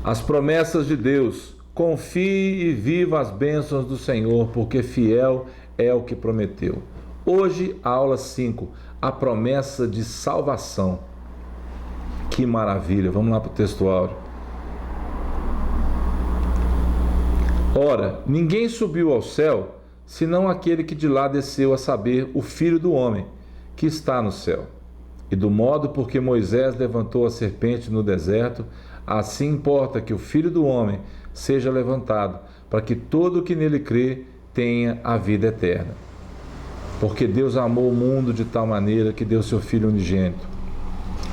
As promessas de Deus. Confie e viva as bênçãos do Senhor, porque fiel é o que prometeu. Hoje, a aula 5, a promessa de salvação. Que maravilha! Vamos lá para o texto áureo. Ora, ninguém subiu ao céu, senão aquele que de lá desceu, a saber, o Filho do Homem, que está no céu. E do modo por que Moisés levantou a serpente no deserto, assim importa que o Filho do Homem seja levantado, para que todo o que nele crê tenha a vida eterna. Porque Deus amou o mundo de tal maneira que deu seu Filho unigênito,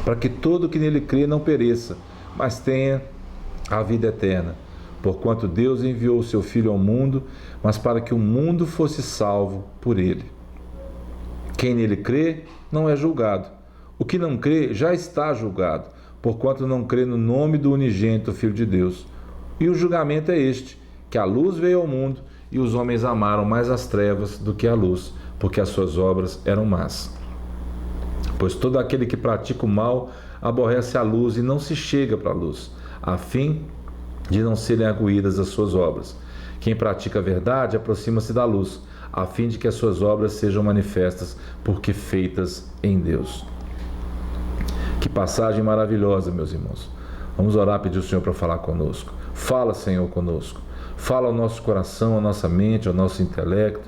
para que todo o que nele crê não pereça, mas tenha a vida eterna. Porquanto Deus enviou o seu Filho ao mundo, mas para que o mundo fosse salvo por ele. Quem nele crê não é julgado. O que não crê já está julgado, porquanto não crê no nome do unigênito Filho de Deus. E o julgamento é este, que a luz veio ao mundo, e os homens amaram mais as trevas do que a luz, porque as suas obras eram más. Pois todo aquele que pratica o mal aborrece a luz e não se chega para a luz, a fim de não serem arguídas as suas obras. Quem pratica a verdade aproxima-se da luz, a fim de que as suas obras sejam manifestas, porque feitas em Deus. Que passagem maravilhosa, meus irmãos. Vamos orar, pedir ao Senhor para falar conosco. Fala, Senhor, conosco. Fala ao nosso coração, à nossa mente, ao nosso intelecto.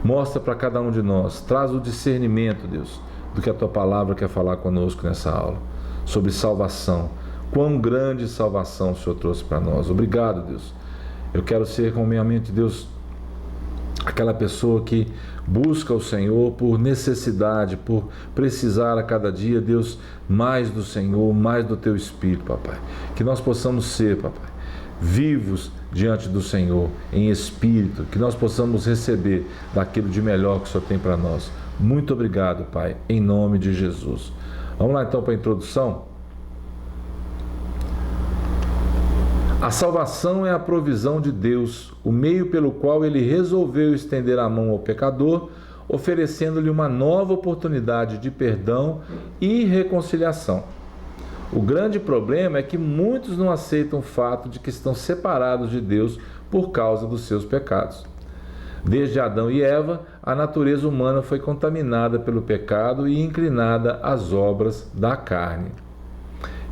Mostra para cada um de nós. Traz o discernimento, Deus, do que a Tua palavra quer falar conosco nessa aula. Sobre salvação. Quão grande salvação o Senhor trouxe para nós. Obrigado, Deus. Eu quero ser, com minha mente, Deus, aquela pessoa que busca o Senhor por necessidade, por precisar a cada dia, Deus, mais do Senhor, mais do Teu Espírito, Papai. Que nós possamos ser, Papai, vivos diante do Senhor, em espírito, que nós possamos receber daquilo de melhor que o Senhor tem para nós. Muito obrigado, Pai, em nome de Jesus. Vamos lá então para a introdução? A salvação é a provisão de Deus, o meio pelo qual Ele resolveu estender a mão ao pecador, oferecendo-lhe uma nova oportunidade de perdão e reconciliação. O grande problema é que muitos não aceitam o fato de que estão separados de Deus por causa dos seus pecados. Desde Adão e Eva, a natureza humana foi contaminada pelo pecado e inclinada às obras da carne.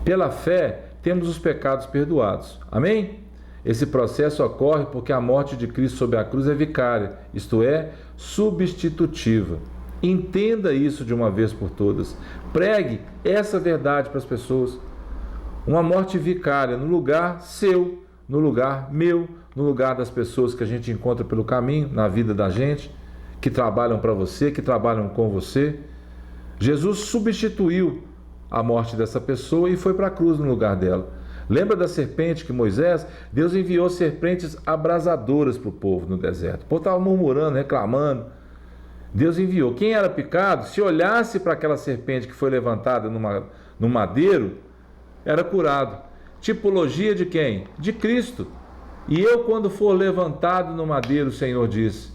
Pela fé, temos os pecados perdoados. Amém? Esse processo ocorre porque a morte de Cristo sobre a cruz é vicária, isto é, substitutiva. Entenda isso de uma vez por todas. Pregue essa verdade para as pessoas. Uma morte vicária no lugar seu, no lugar meu, no lugar das pessoas que a gente encontra pelo caminho, na vida da gente, que trabalham para você, que trabalham com você. Jesus substituiu a morte dessa pessoa e foi para a cruz no lugar dela. Lembra da serpente que Moisés? Deus enviou serpentes abrasadoras para o povo no deserto. O povo estava murmurando, reclamando. Deus enviou. Quem era picado, se olhasse para aquela serpente que foi levantada no madeiro, era curado. Tipologia de quem? De Cristo. E eu, quando for levantado no madeiro, o Senhor disse,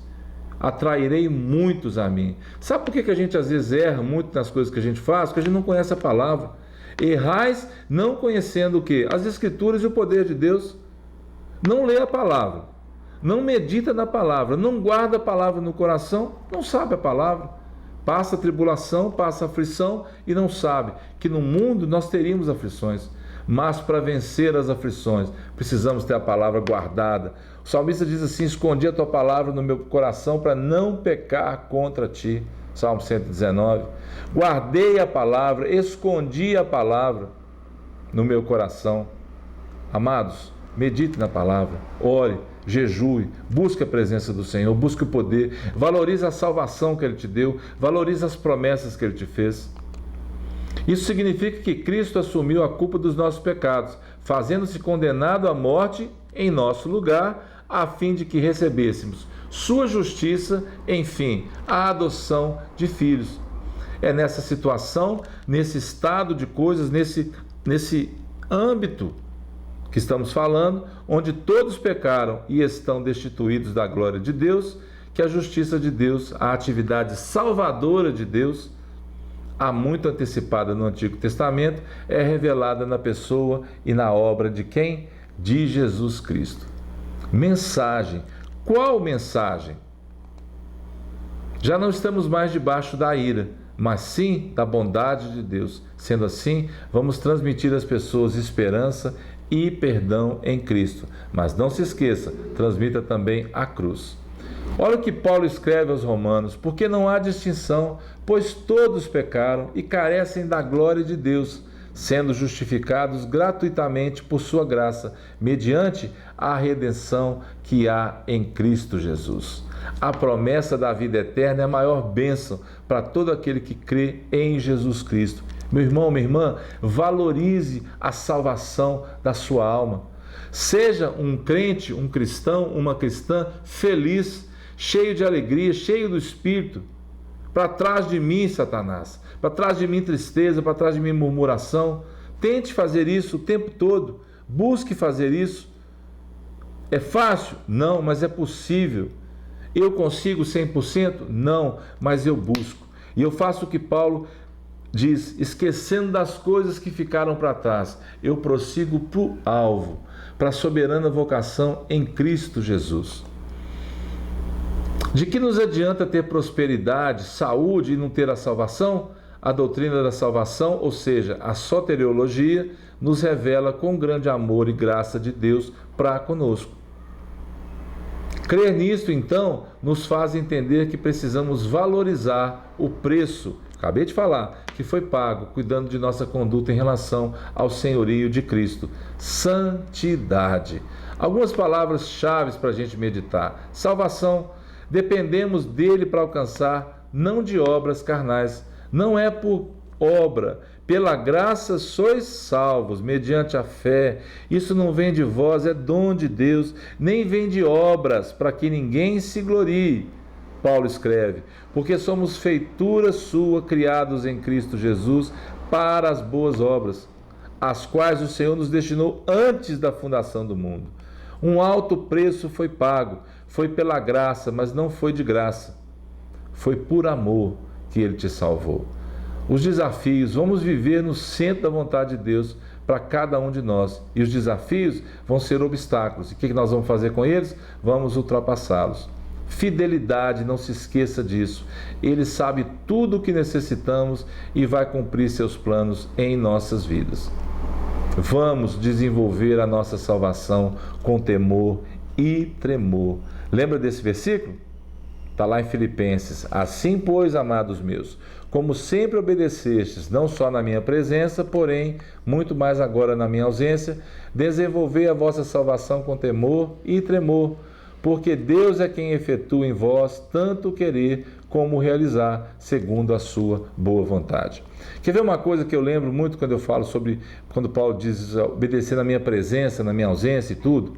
atrairei muitos a mim. Sabe por que a gente às vezes erra muito nas coisas que a gente faz? Porque a gente não conhece a palavra. Errais não conhecendo o quê? As Escrituras e o poder de Deus. Não lê a palavra, não medita na palavra, não guarda a palavra no coração, não sabe a palavra. Passa tribulação, passa aflição e não sabe que no mundo nós teríamos aflições. Mas para vencer as aflições, precisamos ter a palavra guardada. O salmista diz assim, escondi a tua palavra no meu coração para não pecar contra ti. Salmo 119. Guardei a palavra, escondi a palavra no meu coração. Amados, medite na palavra, ore, jejue, busque a presença do Senhor, busque o poder, valorize a salvação que Ele te deu, valorize as promessas que Ele te fez. Isso significa que Cristo assumiu a culpa dos nossos pecados, fazendo-se condenado à morte em nosso lugar, a fim de que recebêssemos sua justiça, enfim, a adoção de filhos. É nessa situação, nesse estado de coisas, nesse âmbito que estamos falando, onde todos pecaram e estão destituídos da glória de Deus, que a justiça de Deus, a atividade salvadora de Deus, há muito antecipada no Antigo Testamento, é revelada na pessoa e na obra de quem? De Jesus Cristo. Mensagem. Qual mensagem? Já não estamos mais debaixo da ira, mas sim da bondade de Deus. Sendo assim, vamos transmitir às pessoas esperança e perdão em Cristo. Mas não se esqueça, transmita também a cruz. Olha o que Paulo escreve aos Romanos: porque não há distinção, pois todos pecaram e carecem da glória de Deus, sendo justificados gratuitamente por sua graça, mediante a redenção que há em Cristo Jesus. A promessa da vida eterna é a maior bênção para todo aquele que crê em Jesus Cristo. Meu irmão, minha irmã, valorize a salvação da sua alma. Seja um crente, um cristão, uma cristã feliz, cheio de alegria, cheio do Espírito. Para trás de mim, Satanás, para trás de mim tristeza, para trás de mim murmuração. Tente fazer isso o tempo todo, busque fazer isso. É fácil? Não, mas é possível. Eu consigo 100%? Não, mas eu busco. E eu faço o que Paulo diz: esquecendo das coisas que ficaram para trás, eu prossigo para o alvo, para a soberana vocação em Cristo Jesus. De que nos adianta ter prosperidade, saúde e não ter a salvação? A doutrina da salvação, ou seja, a soteriologia, nos revela com grande amor e graça de Deus para conosco. Crer nisto, então, nos faz entender que precisamos valorizar o preço, acabei de falar, que foi pago, cuidando de nossa conduta em relação ao senhorio de Cristo. Santidade. Algumas palavras-chave para a gente meditar. Salvação. Dependemos dele para alcançar, não de obras carnais. Não é por obra. Pela graça sois salvos, mediante a fé. Isso não vem de vós, é dom de Deus, nem vem de obras, para que ninguém se glorie. Paulo escreve: porque somos feitura sua, criados em Cristo Jesus, para as boas obras, as quais o Senhor nos destinou antes da fundação do mundo. Um alto preço foi pago, foi pela graça, mas não foi de graça. Foi por amor que Ele te salvou. Os desafios, vamos viver no centro da vontade de Deus para cada um de nós. E os desafios vão ser obstáculos. E o que nós vamos fazer com eles? Vamos ultrapassá-los. Fidelidade, não se esqueça disso. Ele sabe tudo o que necessitamos e vai cumprir seus planos em nossas vidas. Vamos desenvolver a nossa salvação com temor e tremor. Lembra desse versículo? Está lá em Filipenses: assim, pois, amados meus, como sempre obedecestes, não só na minha presença, porém, muito mais agora na minha ausência, desenvolvei a vossa salvação com temor e tremor, porque Deus é quem efetua em vós tanto querer como realizar, segundo a sua boa vontade. Quer ver uma coisa que eu lembro muito quando eu falo sobre, quando Paulo diz obedecer na minha presença, na minha ausência e tudo?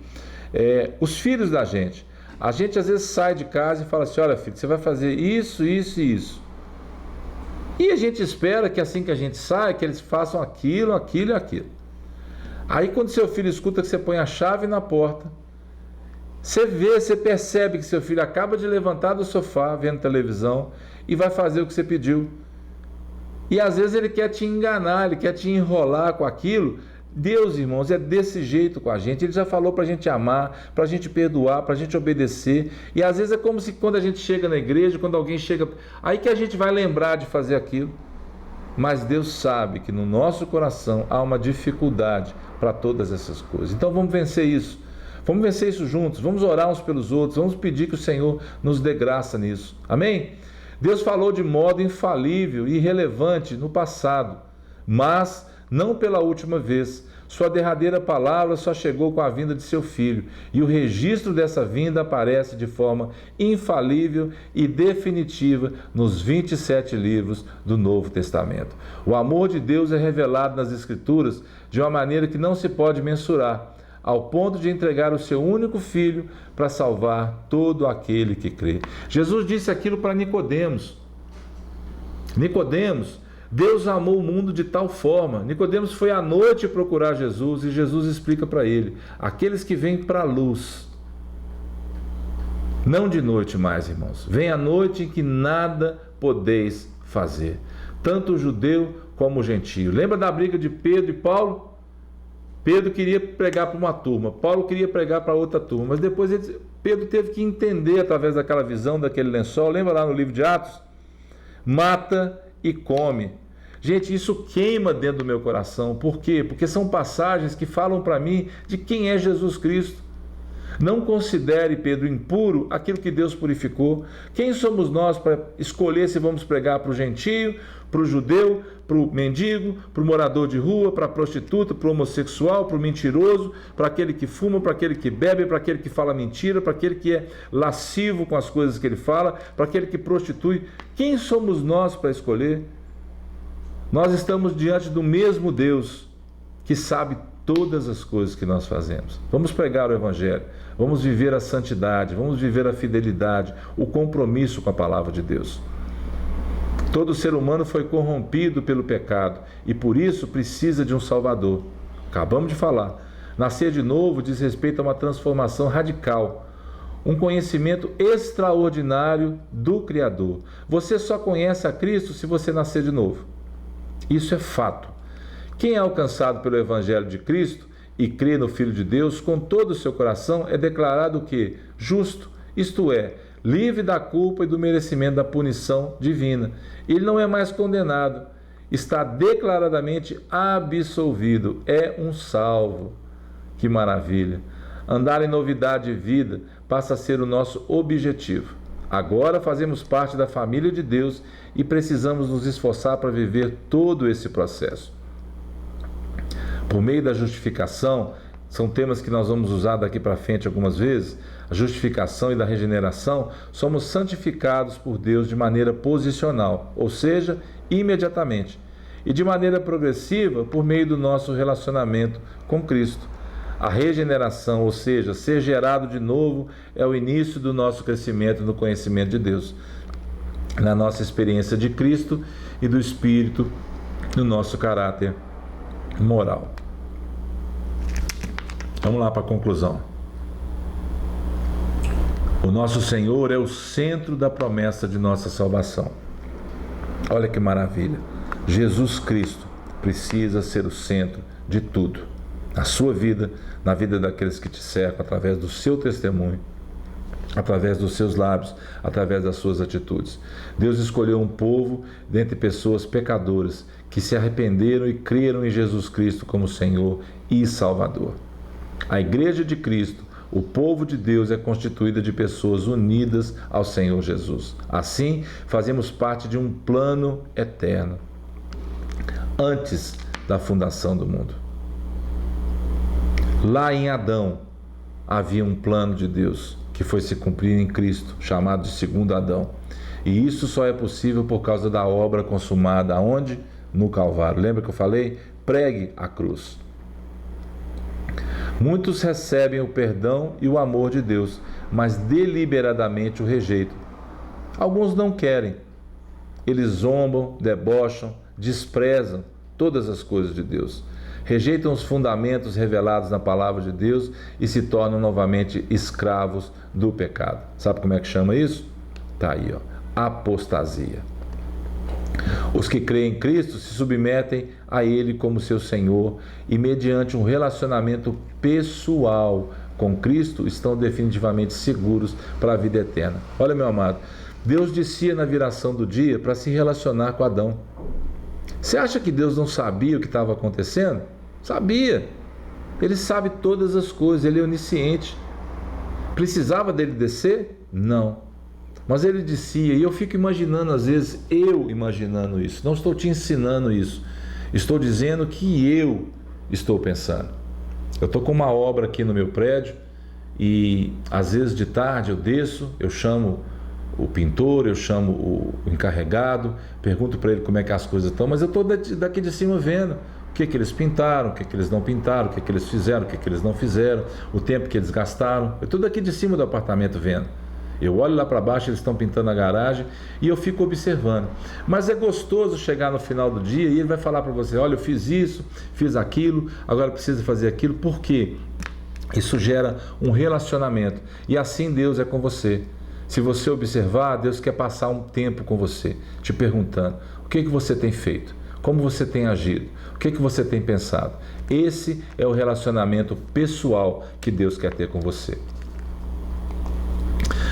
Os filhos da gente. A gente às vezes sai de casa e fala assim: olha, filho, você vai fazer isso, isso e isso. E a gente espera que assim que a gente sai, que eles façam aquilo, aquilo e aquilo. Aí quando seu filho escuta que você põe a chave na porta, você vê, você percebe que seu filho acaba de levantar do sofá, vendo televisão, e vai fazer o que você pediu. E às vezes ele quer te enganar, ele quer te enrolar com aquilo. Deus, irmãos, é desse jeito com a gente. Ele já falou para a gente amar, para a gente perdoar, para a gente obedecer. E às vezes é como se quando a gente chega na igreja, quando alguém chega, aí que a gente vai lembrar de fazer aquilo. Mas Deus sabe que no nosso coração há uma dificuldade para todas essas coisas. Então vamos vencer isso. Vamos vencer isso juntos. Vamos orar uns pelos outros. Vamos pedir que o Senhor nos dê graça nisso. Amém? Deus falou de modo infalível e relevante no passado, mas não pela última vez. Sua derradeira palavra só chegou com a vinda de seu Filho, e o registro dessa vinda aparece de forma infalível e definitiva nos 27 livros do Novo Testamento. O amor de Deus é revelado nas Escrituras de uma maneira que não se pode mensurar, ao ponto de entregar o seu único Filho para salvar todo aquele que crê. Jesus disse aquilo para Nicodemos. Nicodemos, Deus amou o mundo de tal forma. Nicodemos foi à noite procurar Jesus e Jesus explica para ele: aqueles que vêm para a luz, não de noite mais, irmãos, vem à noite em que nada podeis fazer. tanto o judeu como o gentio. Lembra da briga de Pedro e Paulo? Pedro queria pregar para uma turma, Paulo queria pregar para outra turma, mas depois Pedro teve que entender através daquela visão, daquele lençol. Lembra lá no livro de Atos? Mata e come. Gente, isso queima dentro do meu coração. Por quê? Porque são passagens que falam para mim de quem é Jesus Cristo. Não considere, Pedro, impuro aquilo que Deus purificou. Quem somos nós para escolher se vamos pregar para o gentio, para o judeu, para o mendigo, para o morador de rua, para a prostituta, para o homossexual, para o mentiroso, para aquele que fuma, para aquele que bebe, para aquele que fala mentira, para aquele que é lascivo com as coisas que ele fala, para aquele que prostitui? Quem somos nós para escolher? Nós estamos diante do mesmo Deus que sabe todas as coisas que nós fazemos. Vamos pregar o Evangelho, vamos viver a santidade, vamos viver a fidelidade, o compromisso com a palavra de Deus. Todo ser humano foi corrompido pelo pecado e por isso precisa de um Salvador. Acabamos de falar. Nascer de novo diz respeito a uma transformação radical, um conhecimento extraordinário do Criador. Você só conhece a Cristo se você nascer de novo. Isso é fato. Quem é alcançado pelo Evangelho de Cristo e crê no Filho de Deus com todo o seu coração é declarado o quê? Justo, isto é, livre da culpa e do merecimento da punição divina. Ele não é mais condenado, está declaradamente absolvido, é um salvo. Que maravilha! Andar em novidade de vida passa a ser o nosso objetivo. Agora fazemos parte da família de Deus e precisamos nos esforçar para viver todo esse processo. Por meio da justificação, são temas que nós vamos usar daqui para frente algumas vezes, a justificação e da regeneração, somos santificados por Deus de maneira posicional, ou seja, imediatamente, e de maneira progressiva por meio do nosso relacionamento com Cristo. A regeneração, ou seja, ser gerado de novo, é o início do nosso crescimento no conhecimento de Deus, na nossa experiência de Cristo e do Espírito, no nosso caráter moral. Vamos lá para a conclusão. O nosso Senhor é o centro da promessa de nossa salvação. Olha que maravilha. Jesus Cristo precisa ser o centro de tudo. Na sua vida, na vida daqueles que te cercam, através do seu testemunho, através dos seus lábios, através das suas atitudes. Deus escolheu um povo dentre pessoas pecadoras que se arrependeram e creram em Jesus Cristo como Senhor e Salvador. A Igreja de Cristo, o povo de Deus, é constituída de pessoas unidas ao Senhor Jesus. Assim, fazemos parte de um plano eterno, antes da fundação do mundo. Lá em Adão, havia um plano de Deus que foi se cumprir em Cristo, chamado de segundo Adão. E isso só é possível por causa da obra consumada aonde? No Calvário. Lembra que eu falei? Pregue a cruz. Muitos recebem o perdão e o amor de Deus, mas deliberadamente o rejeitam. Alguns não querem. Eles zombam, debocham, desprezam todas as coisas de Deus. Rejeitam os fundamentos revelados na palavra de Deus e se tornam novamente escravos do pecado. Sabe como é que chama isso? Está aí, ó, apostasia. Os que creem em Cristo se submetem a Ele como seu Senhor e, mediante um relacionamento pessoal com Cristo, estão definitivamente seguros para a vida eterna. Olha, meu amado, Deus descia na viração do dia para se relacionar com Adão. Você acha que Deus não sabia o que estava acontecendo? Sabia. Ele sabe todas as coisas, Ele é onisciente. Precisava dele descer? Não. Mas ele descia, e eu fico imaginando, às vezes, eu imaginando isso. Não estou te ensinando isso. Estou dizendo que eu estou pensando. Eu estou com uma obra aqui no meu prédio, e às vezes de tarde eu desço, eu chamo o pintor, eu chamo o encarregado, pergunto para ele como é que as coisas estão, mas eu estou daqui de cima vendo o que eles pintaram, o que eles não pintaram, o que eles fizeram, o que eles não fizeram, o tempo que eles gastaram. Eu estou daqui de cima do apartamento vendo. Eu olho lá para baixo, eles estão pintando a garagem e eu fico observando. Mas é gostoso chegar no final do dia e ele vai falar para você: olha, eu fiz isso, fiz aquilo, agora preciso fazer aquilo. Por quê? Isso gera um relacionamento. E assim Deus é com você. Se você observar, Deus quer passar um tempo com você, te perguntando: o que você tem feito? Como você tem agido? O que você tem pensado? Esse é o relacionamento pessoal que Deus quer ter com você.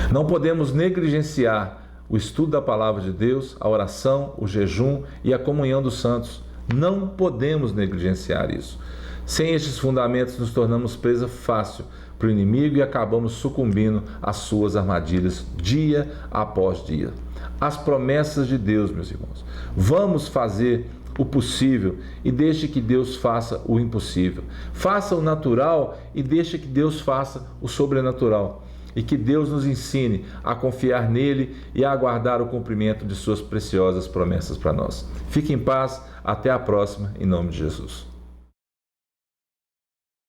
Não podemos negligenciar o estudo da palavra de Deus, a oração, o jejum e a comunhão dos santos. Não podemos negligenciar isso. Sem estes fundamentos, nos tornamos presa fácil para o inimigo e acabamos sucumbindo às suas armadilhas dia após dia. As promessas de Deus, meus irmãos. Vamos fazer o possível e deixe que Deus faça o impossível. Faça o natural e deixe que Deus faça o sobrenatural. E que Deus nos ensine a confiar nele e a aguardar o cumprimento de suas preciosas promessas para nós. Fique em paz, até a próxima, em nome de Jesus.